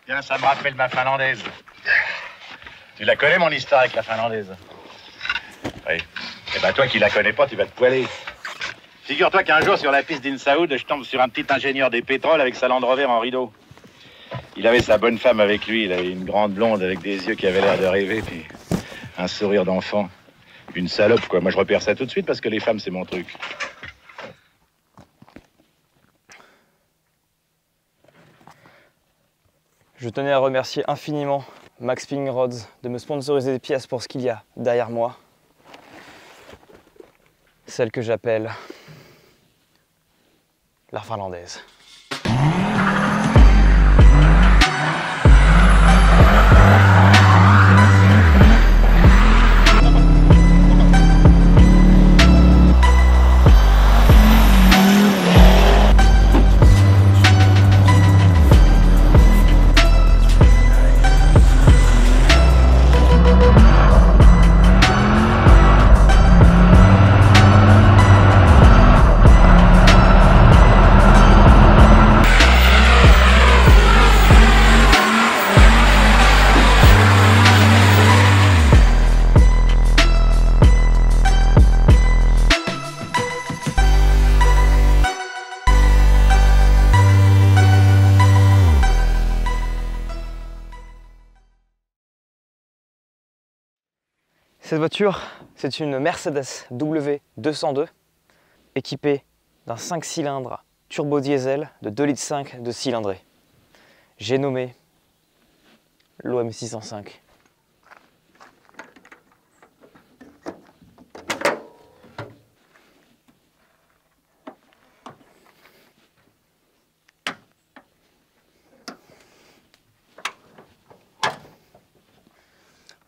Tiens, ça me rappelle ma finlandaise. Tu la connais, mon histoire avec la finlandaise? Oui. Eh ben, toi qui la connais pas, tu vas te poiler. Figure-toi qu'un jour, sur la piste d'Insaoud, je tombe sur un petit ingénieur des pétroles avec sa Land Rover en rideau. Il avait sa bonne femme avec lui. Il avait une grande blonde avec des yeux qui avaient l'air de rêver, puis un sourire d'enfant. Une salope, quoi. Moi, je repère ça tout de suite parce que les femmes, c'est mon truc. Je tenais à remercier infiniment Max Spinning Rods de me sponsoriser des pièces pour ce qu'il y a derrière moi. Celle que j'appelle la finlandaise. Cette voiture, c'est une Mercedes W202 équipée d'un 5 cylindres turbo diesel de 2,5 litres de cylindrée. J'ai nommé l'OM 605.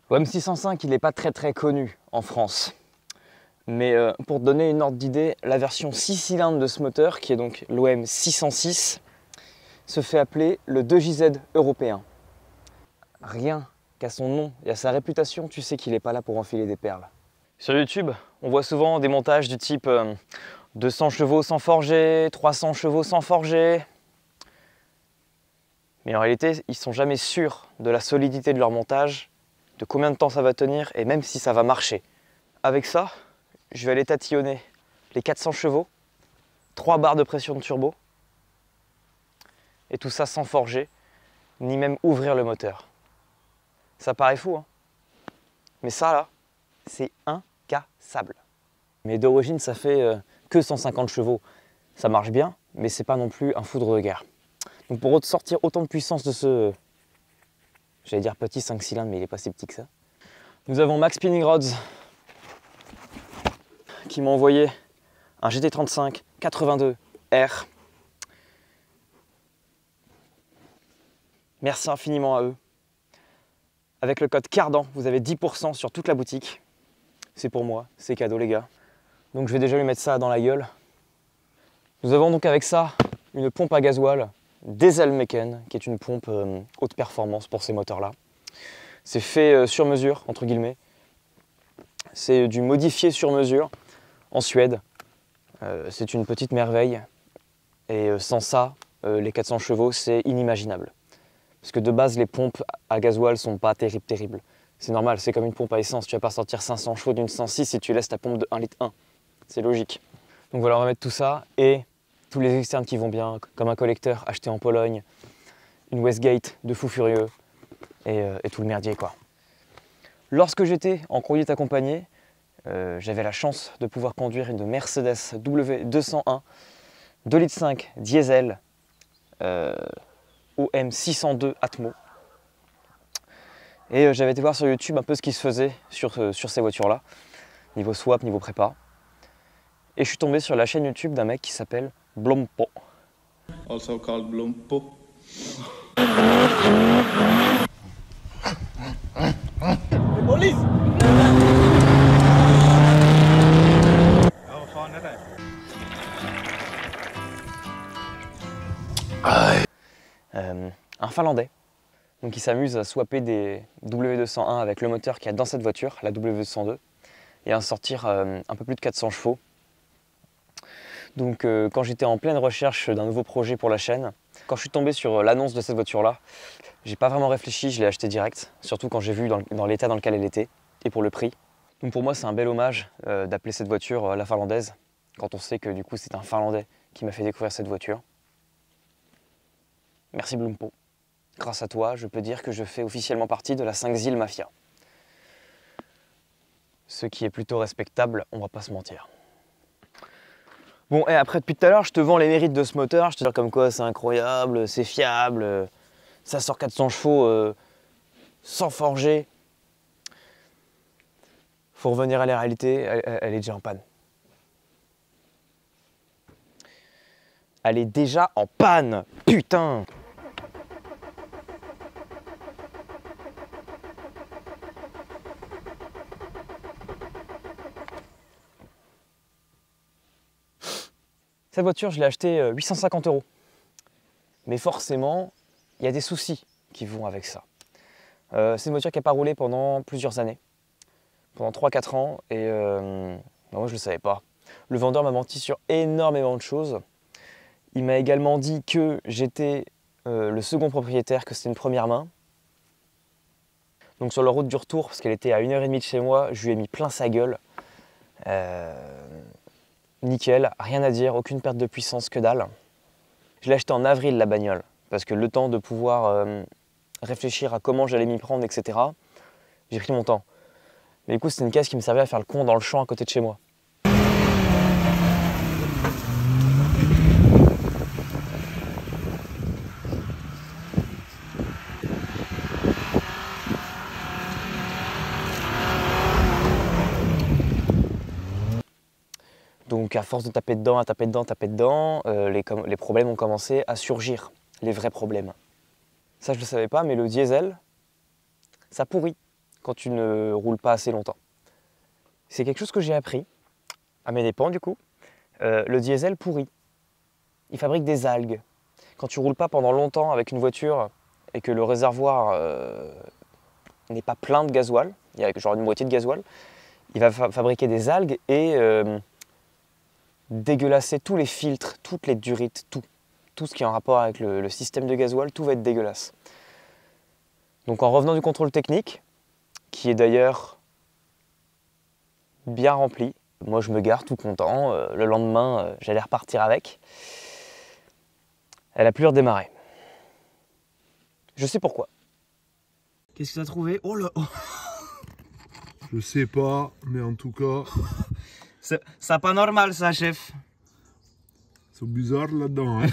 L'OM 605, il n'est pas très connu en France. Mais pour te donner une ordre d'idée, la version 6 cylindres de ce moteur, qui est donc l'OM 606, se fait appeler le 2JZ européen. Rien qu'à son nom et à sa réputation, tu sais qu'il n'est pas là pour enfiler des perles. Sur YouTube, on voit souvent des montages du type 200 chevaux sans forger, 300 chevaux sans forger. Mais en réalité, ils ne sont jamais sûrs de la solidité de leur montage, de combien de temps ça va tenir et même si ça va marcher. Avec ça, je vais aller tatillonner les 400 chevaux, 3 barres de pression de turbo, et tout ça sans forger, ni même ouvrir le moteur. Ça paraît fou, hein? Mais ça là, c'est incassable. Mais d'origine, ça fait que 150 chevaux. Ça marche bien, mais c'est pas non plus un foudre de guerre. Donc pour sortir autant de puissance de ce, j'allais dire petit 5 cylindres, mais il n'est pas si petit que ça. Nous avons Max Spinning Rods qui m'a envoyé un GT35 82R. Merci infiniment à eux. Avec le code CARDAN, vous avez 10% sur toute la boutique. C'est pour moi, c'est cadeau les gars. Donc je vais déjà lui mettre ça dans la gueule. Nous avons donc avec ça une pompe à gasoil Diesel Meken, qui est une pompe haute performance pour ces moteurs-là. C'est fait sur mesure, entre guillemets. C'est du modifié sur mesure en Suède. C'est une petite merveille. Et sans ça, les 400 chevaux, c'est inimaginable. Parce que de base, les pompes à gasoil sont pas terribles. C'est normal, c'est comme une pompe à essence. Tu vas pas sortir 500 chevaux d'une 106 si tu laisses ta pompe de 1,1 litre. C'est logique. Donc voilà, on va mettre tout ça et tous les externes qui vont bien, comme un collecteur acheté en Pologne, une Westgate de fou furieux et tout le merdier quoi. Lorsque j'étais en conduite accompagnée, j'avais la chance de pouvoir conduire une Mercedes W201 2,5 litres diesel OM 602 Atmo. Et j'avais été voir sur YouTube un peu ce qui se faisait sur ces voitures-là, niveau swap, niveau prépa. Et je suis tombé sur la chaîne YouTube d'un mec qui s'appelle Blompo. Also called Blompo. Police! Un Finlandais, donc il s'amuse à swapper des W201 avec le moteur qu'il y a dans cette voiture, la W202, et à en sortir un peu plus de 400 chevaux. Donc quand j'étais en pleine recherche d'un nouveau projet pour la chaîne, quand je suis tombé sur l'annonce de cette voiture-là, J'ai pas vraiment réfléchi, je l'ai acheté direct, surtout quand j'ai vu dans l'état dans lequel elle était et pour le prix. Donc pour moi c'est un bel hommage d'appeler cette voiture la finlandaise, quand on sait que du coup c'est un Finlandais qui m'a fait découvrir cette voiture. Merci Blumpo. Grâce à toi, je peux dire que je fais officiellement partie de la 5 Mafia. Ce qui est plutôt respectable, on va pas se mentir. Bon, et après depuis tout à l'heure, je te vends les mérites de ce moteur, je te dis comme quoi c'est incroyable, c'est fiable, ça sort 400 chevaux sans forger. Faut revenir à la réalité, elle est déjà en panne. Elle est déjà en panne, putain! Cette voiture, je l'ai achetée 850 €. Mais forcément, il y a des soucis qui vont avec ça. C'est une voiture qui n'a pas roulé pendant plusieurs années. Pendant 3-4 ans. Et moi, je ne le savais pas. Le vendeur m'a menti sur énormément de choses. Il m'a également dit que j'étais le second propriétaire, que c'était une première main. Donc sur la route du retour, parce qu'elle était à 1h30 de chez moi, je lui ai mis plein sa gueule. Nickel, rien à dire, aucune perte de puissance, que dalle. Je l'ai acheté en avril la bagnole, parce que le temps de pouvoir réfléchir à comment j'allais m'y prendre, etc. J'ai pris mon temps. Mais du coup, c'était une caisse qui me servait à faire le con dans le champ à côté de chez moi. Donc à force de taper dedans, à taper dedans, taper dedans, les problèmes ont commencé à surgir, les vrais problèmes. Ça je ne le savais pas, mais le diesel, ça pourrit quand tu ne roules pas assez longtemps. C'est quelque chose que j'ai appris, à mes dépens du coup. Le diesel pourrit. Il fabrique des algues. Quand tu ne roules pas pendant longtemps avec une voiture et que le réservoir n'est pas plein de gasoil, il y a genre une moitié de gasoil, il va fabriquer des algues et dégueulasser tous les filtres, toutes les durites, tout ce qui est en rapport avec le système de gasoil, tout va être dégueulasse. Donc en revenant du contrôle technique, qui est d'ailleurs bien rempli, moi je me gare tout content, le lendemain j'allais repartir avec, elle a plus redémarré. Je sais pourquoi. Qu'est-ce que tu as trouvé? Oh là oh. Je sais pas, mais en tout cas... C'est pas normal ça, chef. C'est bizarre là-dedans, hein.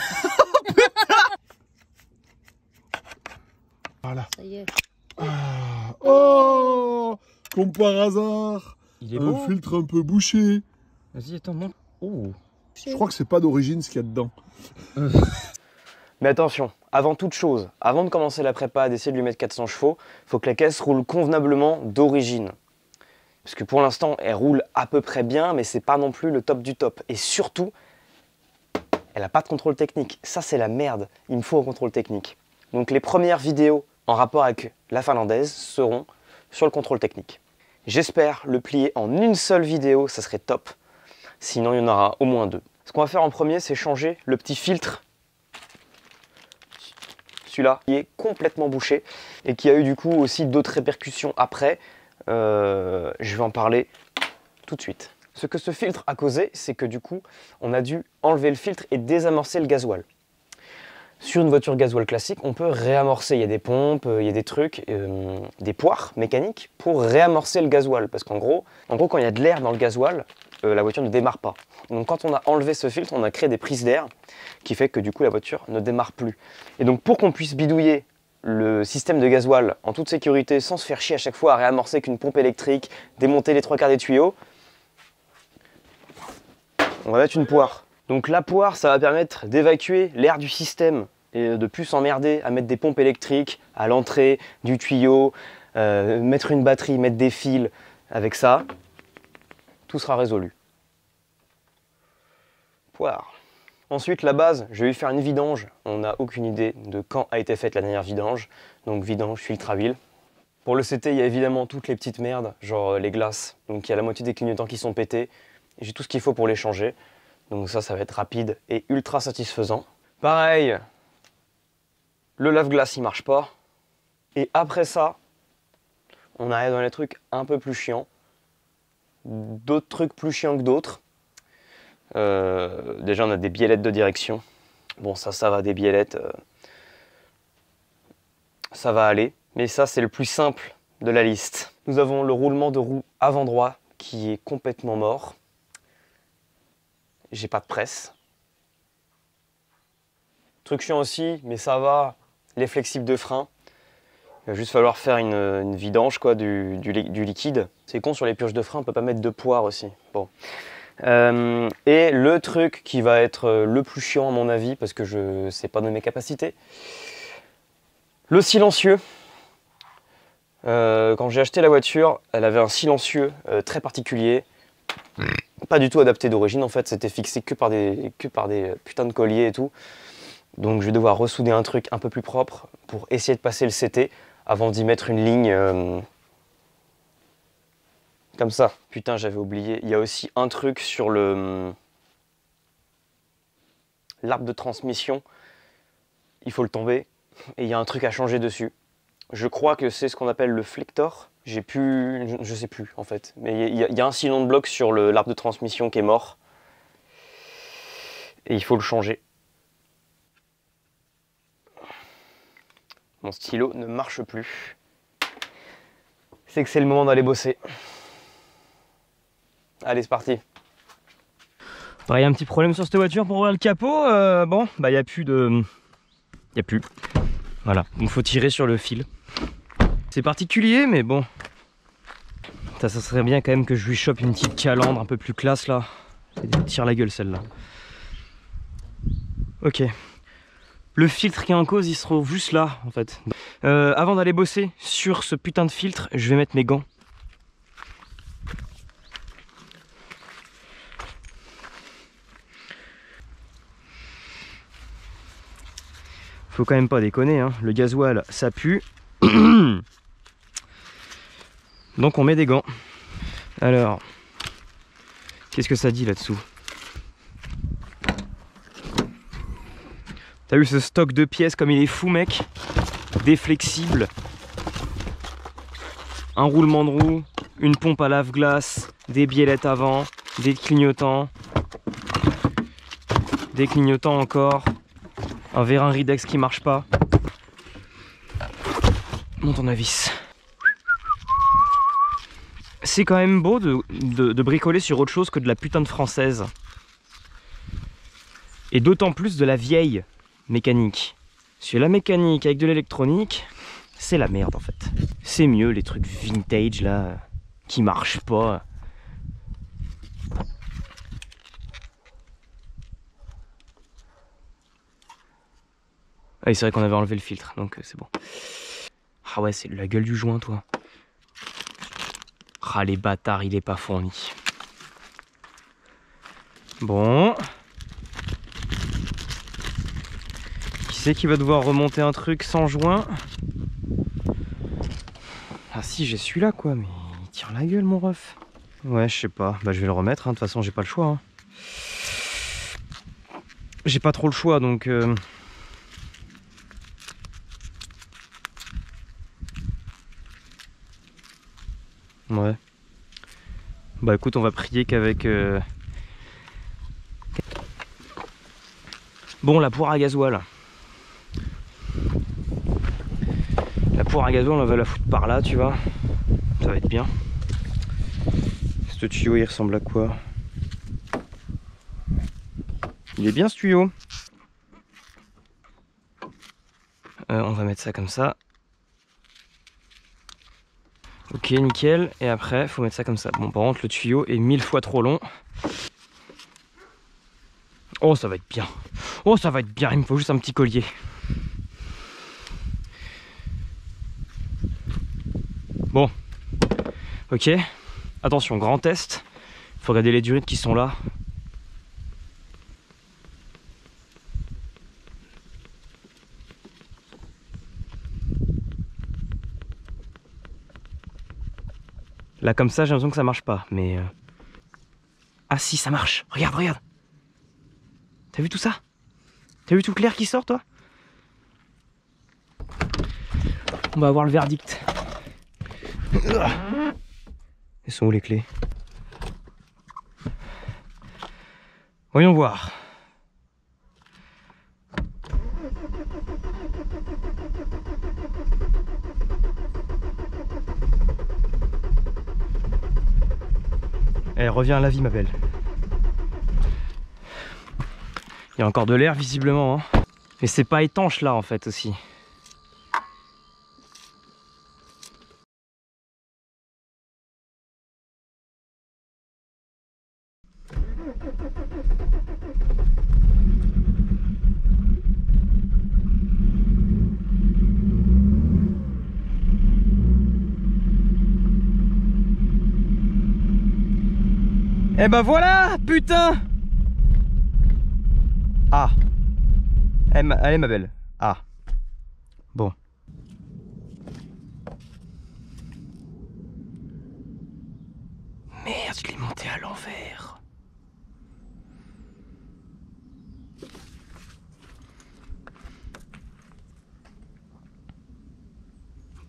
Voilà. Ça y est. Ah, oh, comme par hasard. Il est un beau. filtre un peu bouché. Vas-y, attends, montre. Oh. Je crois que c'est pas d'origine ce qu'il y a dedans. Mais attention, avant toute chose, avant de commencer la prépa, d'essayer de lui mettre 400 chevaux, il faut que la caisse roule convenablement d'origine. Parce que pour l'instant, elle roule à peu près bien, mais c'est pas non plus le top du top. Et surtout, elle n'a pas de contrôle technique. Ça, c'est la merde. Il me faut un contrôle technique. Donc les premières vidéos en rapport avec la finlandaise seront sur le contrôle technique. J'espère le plier en une seule vidéo, ça serait top. Sinon, il y en aura au moins 2. Ce qu'on va faire en premier, c'est changer le petit filtre. Celui-là, qui est complètement bouché et qui a eu du coup aussi d'autres répercussions après. Je vais en parler tout de suite. Ce que ce filtre a causé, c'est que du coup, on a dû enlever le filtre et désamorcer le gasoil. Sur une voiture gasoil classique, on peut réamorcer. Il y a des pompes, il y a des trucs, des poires mécaniques pour réamorcer le gasoil. Parce qu'en gros, quand il y a de l'air dans le gasoil, la voiture ne démarre pas. Donc quand on a enlevé ce filtre, on a créé des prises d'air qui fait que du coup la voiture ne démarre plus. Et donc pour qu'on puisse bidouiller le système de gasoil en toute sécurité sans se faire chier à chaque fois à réamorcer qu'une pompe électrique, démonter les 3/4 des tuyaux, on va mettre une poire. Donc la poire, ça va permettre d'évacuer l'air du système et de plus s'emmerder à mettre des pompes électriques à l'entrée du tuyau, mettre une batterie, mettre des fils. Avec ça, tout sera résolu. Poire. Ensuite, la base, je vais lui faire une vidange. On n'a aucune idée de quand a été faite la dernière vidange. Donc vidange, filtre à huile. Pour le CT, il y a évidemment toutes les petites merdes, genre les glaces. Donc il y a la moitié des clignotants qui sont pétés. J'ai tout ce qu'il faut pour les changer. Donc ça va être rapide et ultra satisfaisant. Pareil, le lave-glace, il marche pas. Et après ça, on arrive dans les trucs un peu plus chiants. D'autres trucs plus chiants que d'autres. Déjà, on a des biellettes de direction. Bon, ça va, des biellettes. Ça va aller. Mais ça, c'est le plus simple de la liste. Nous avons le roulement de roue avant droit qui est complètement mort. J'ai pas de presse. Truc chiant aussi, mais ça va, les flexibles de frein. Il va juste falloir faire une vidange quoi, du liquide. C'est con, sur les purges de frein, on peut pas mettre de poire aussi. Bon. Et le truc qui va être le plus chiant à mon avis, parce que c'est pas de mes capacités, le silencieux. Quand j'ai acheté la voiture, elle avait un silencieux très particulier. Pas du tout adapté d'origine, en fait, c'était fixé que par des putains de colliers et tout. Donc je vais devoir ressouder un truc un peu plus propre pour essayer de passer le CT avant d'y mettre une ligne comme ça. Putain, j'avais oublié. Il y a aussi un truc sur l'arbre de transmission. Il faut le tomber et il y a un truc à changer dessus. Je crois que c'est ce qu'on appelle le flector. Je sais plus en fait. Mais il y a un silon de bloc sur l'arbre de transmission qui est mort. Et il faut le changer. Mon stylo ne marche plus. C'est que c'est le moment d'aller bosser. Allez, c'est parti. Il y a un petit problème sur cette voiture pour ouvrir le capot. Bon, bah il n'y a plus de... Il n'y a plus. Voilà, il faut tirer sur le fil. C'est particulier, mais bon. Ça serait bien quand même que je lui chope une petite calandre un peu plus classe là. Elle tire la gueule celle-là. Ok. Le filtre qui est en cause, il se trouve juste là, en fait. Avant d'aller bosser sur ce putain de filtre, je vais mettre mes gants. Faut quand même pas déconner, hein. Le gasoil, ça pue. Donc on met des gants. Alors, qu'est-ce que ça dit là-dessous ? T'as vu ce stock de pièces comme il est fou mec. Des flexibles. Un roulement de roue. Une pompe à lave-glace. Des biellettes avant. Des clignotants. Des clignotants encore. Un vérin Ridex qui marche pas. Mon tournevis. C'est quand même beau de bricoler sur autre chose que de la putain de française. Et d'autant plus de la vieille mécanique. Parce que la mécanique avec de l'électronique, c'est la merde en fait. C'est mieux les trucs vintage là, qui marchent pas. Ah oui, c'est vrai qu'on avait enlevé le filtre, donc c'est bon. Ah ouais, c'est la gueule du joint toi. Ah les bâtards, il est pas fourni. Bon. Qui c'est qui va devoir remonter un truc sans joint? Ah si, j'ai celui-là quoi, mais il tire la gueule mon ref. Ouais, je sais pas. Bah je vais le remettre, hein. De toute façon j'ai pas le choix. Hein. J'ai pas trop le choix donc... Ouais. Bah écoute, on va prier qu'avec... Bon, la poire à gasoil. La poire à gasoil, on va la foutre par là, tu vois. Ça va être bien. Ce tuyau, il ressemble à quoi? Il est bien ce tuyau. On va mettre ça comme ça. Ok, nickel. Et après, faut mettre ça comme ça. Bon, par contre, le tuyau est 1000 fois trop long. Oh, ça va être bien. Oh, ça va être bien. Il me faut juste un petit collier. Bon. Ok. Attention, grand test. Faut regarder les durites qui sont là. Là comme ça j'ai l'impression que ça marche pas, mais... Ah si, ça marche. Regarde, regarde. T'as vu tout ça? T'as vu tout le clair qui sort toi? On va avoir le verdict. Elles sont où les clés? Voyons voir. Elle revient à la vie, ma belle. Il y a encore de l'air visiblement, hein. Mais c'est pas étanche là en fait aussi. Eh ben voilà, putain! Ah. Allez ma belle. Ah. Bon. Merde, je l'ai monté à l'envers.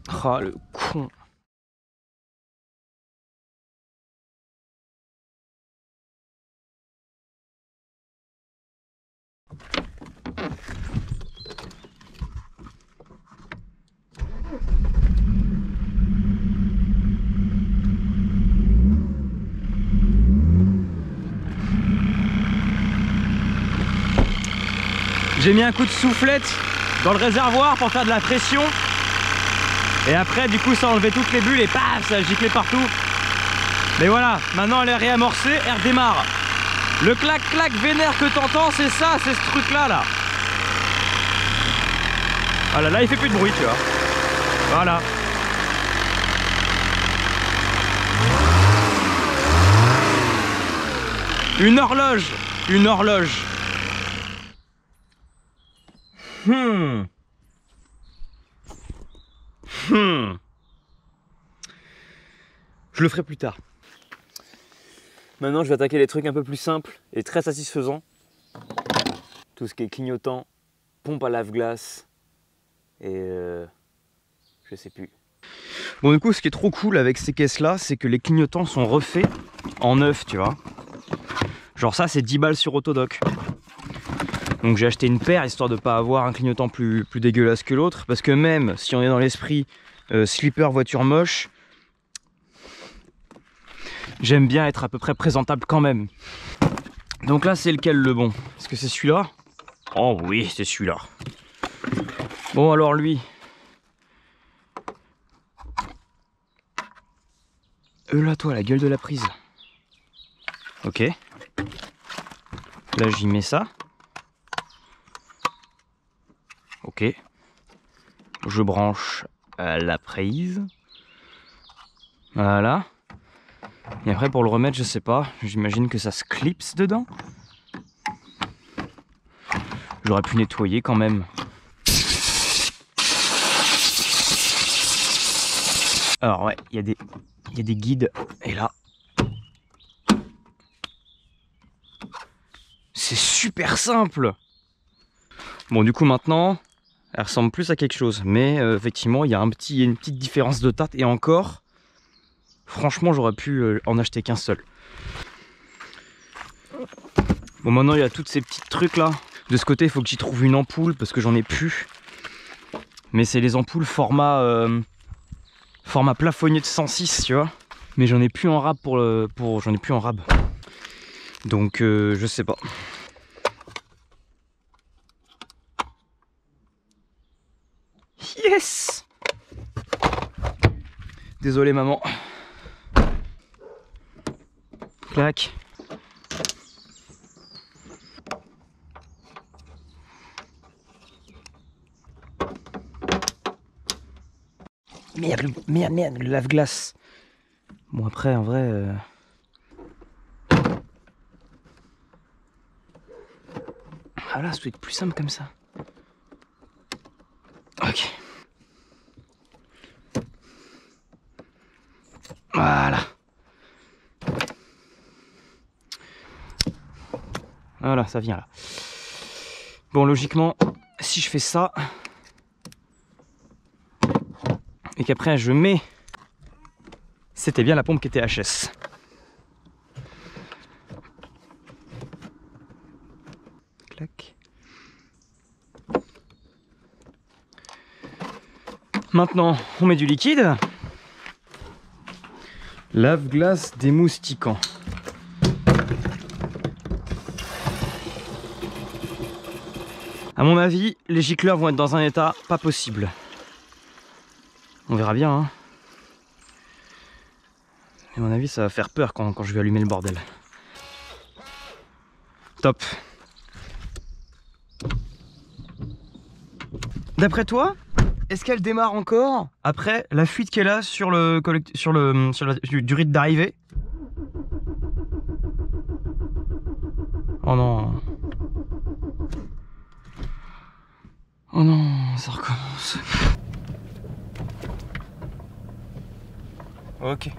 Ah le con. J'ai mis un coup de soufflette dans le réservoir pour faire de la pression. Et après du coup ça a enlevé toutes les bulles et paf, ça a giclé partout. Mais voilà, maintenant elle est réamorcée, elle redémarre. Le clac-clac vénère que t'entends, c'est ça, c'est ce truc là. Voilà, là il fait plus de bruit, tu vois. Voilà. Une horloge. Une horloge. Je le ferai plus tard. Maintenant, je vais attaquer les trucs un peu plus simples et très satisfaisants. Tout ce qui est clignotant, pompe à lave-glace et je sais plus. Bon, du coup, ce qui est trop cool avec ces caisses-là, c'est que les clignotants sont refaits en neuf, tu vois. Genre ça, c'est 10 balles sur Autodoc. Donc j'ai acheté une paire histoire de pas avoir un clignotant plus dégueulasse que l'autre. Parce que même si on est dans l'esprit slipper voiture moche, j'aime bien être à peu près présentable quand même. Donc là c'est lequel le bon? Est-ce que c'est celui-là? Oh oui, c'est celui-là. Bon alors lui. Là toi, la gueule de la prise. Ok. Là j'y mets ça. Ok. Je branche la prise. Voilà. Et après pour le remettre, je sais pas. J'imagine que ça se clipse dedans. J'aurais pu nettoyer quand même. Alors ouais, il y a des guides. Et là. C'est super simple. Bon du coup maintenant, elle ressemble plus à quelque chose. Mais effectivement, il y a une petite différence de taille. Et encore, franchement, j'aurais pu en acheter qu'un seul. Bon maintenant, il y a tous ces petits trucs là. De ce côté, il faut que j'y trouve une ampoule parce que j'en ai plus. Mais c'est les ampoules format plafonnier de 106, tu vois. Mais j'en ai plus en rab j'en ai plus en rab. Donc je sais pas. Yes! Désolé maman. Clac. Merde, le lave-glace. Bon après en vrai... Ah là, ça doit être plus simple comme ça. Ok. Voilà. Voilà, ça vient là. Bon, logiquement, si je fais ça... et qu'après je mets... C'était bien la pompe qui était HS. Clac. Maintenant, on met du liquide. Lave-glace démoustiquant. À mon avis, les gicleurs vont être dans un état pas possible. On verra bien, hein. À mon avis, ça va faire peur quand je vais allumer le bordel. Top. D'après toi, est-ce qu'elle démarre encore après la fuite qu'elle a sur du rite d'arrivée? Oh non. Oh non, ça recommence. Ok.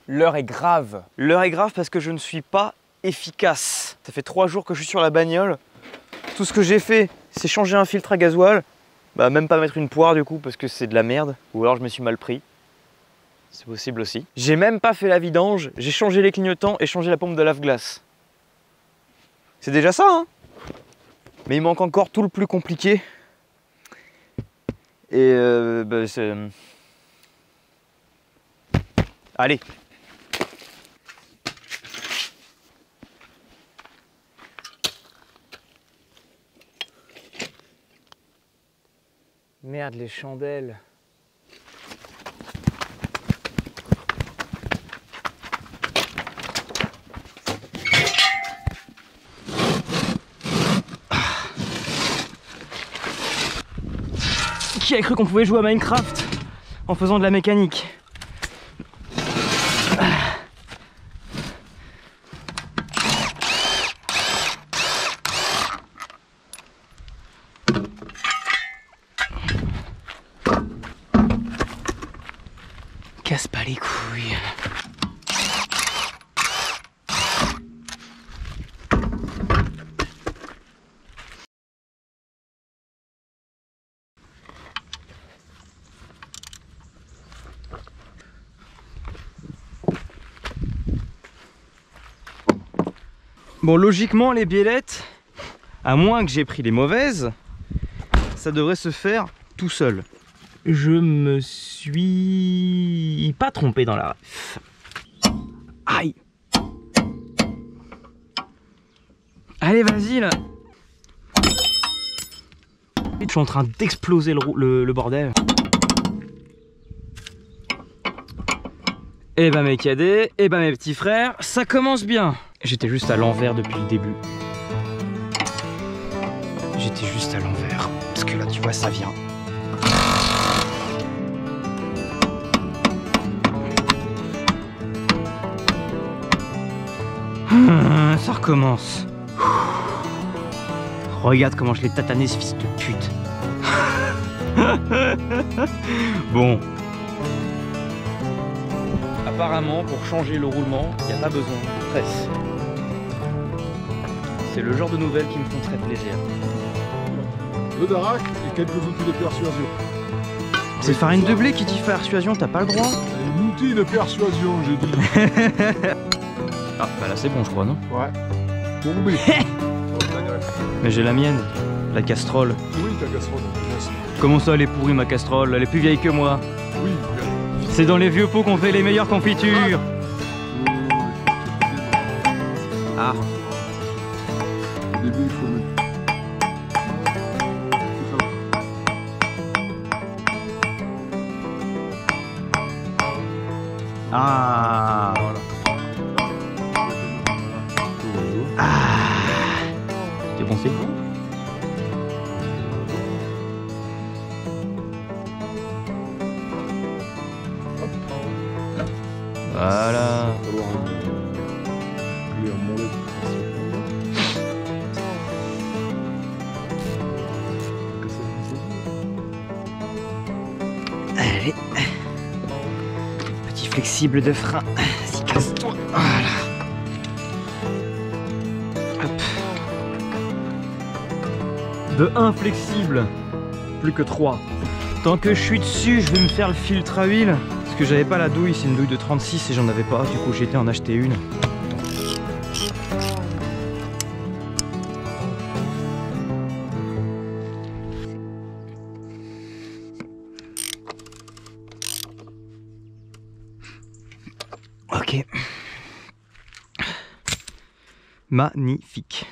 L'heure est grave. L'heure est grave parce que je ne suis pas efficace. Ça fait 3 jours que je suis sur la bagnole. Tout ce que j'ai fait, c'est changer un filtre à gasoil. Bah même pas mettre une poire du coup parce que c'est de la merde. Ou alors je me suis mal pris. C'est possible aussi. J'ai même pas fait la vidange. J'ai changé les clignotants et changé la pompe de lave-glace. C'est déjà ça, hein. Mais il manque encore tout le plus compliqué. Et bah, c'est... Allez. Merde, les chandelles. Qui a cru qu'on pouvait jouer à Minecraft en faisant de la mécanique? Casse pas les couilles. Bon, logiquement, les biellettes, à moins que j'ai pris les mauvaises, ça devrait se faire tout seul. Je me suis pas trompé dans la ref. Aïe. Allez, vas-y là. Je suis en train d'exploser le bordel. Eh ben mes cadets, eh ben mes petits frères, ça commence bien. J'étais juste à l'envers depuis le début. J'étais juste à l'envers. Parce que là, tu vois, ça vient. Ça recommence. Regarde comment je l'ai tatané, ce fils de pute. Bon. Apparemment, pour changer le roulement, il n'y a pas besoin de presse. C'est le genre de nouvelles qui me font très plaisir. Le darak et quelques outils de persuasion. C'est farine de blé qui dit persuasion, t'as pas le droit? Un outil de persuasion, j'ai dit. Ah, bah là c'est bon, je crois, non? Ouais. Tombé. Mais j'ai la mienne, la casserole. Oui, ta casserole. Comment ça, elle est pourrie ma casserole? Elle est plus vieille que moi. Oui. C'est dans les vieux pots qu'on fait les meilleures confitures. Ah. Au début, il faut le... Ah. Voilà. Ah. C'est bon, c'est bon. Voilà. Allez. Petit flexible de frein. Si casse-toi. Voilà. Hop. De 1 flexible, plus que 3. Tant que je suis dessus, je vais me faire le filtre à huile. Parce que j'avais pas la douille, c'est une douille de 36 et j'en avais pas. Du coup, j'ai été en acheter une. Ok. Magnifique.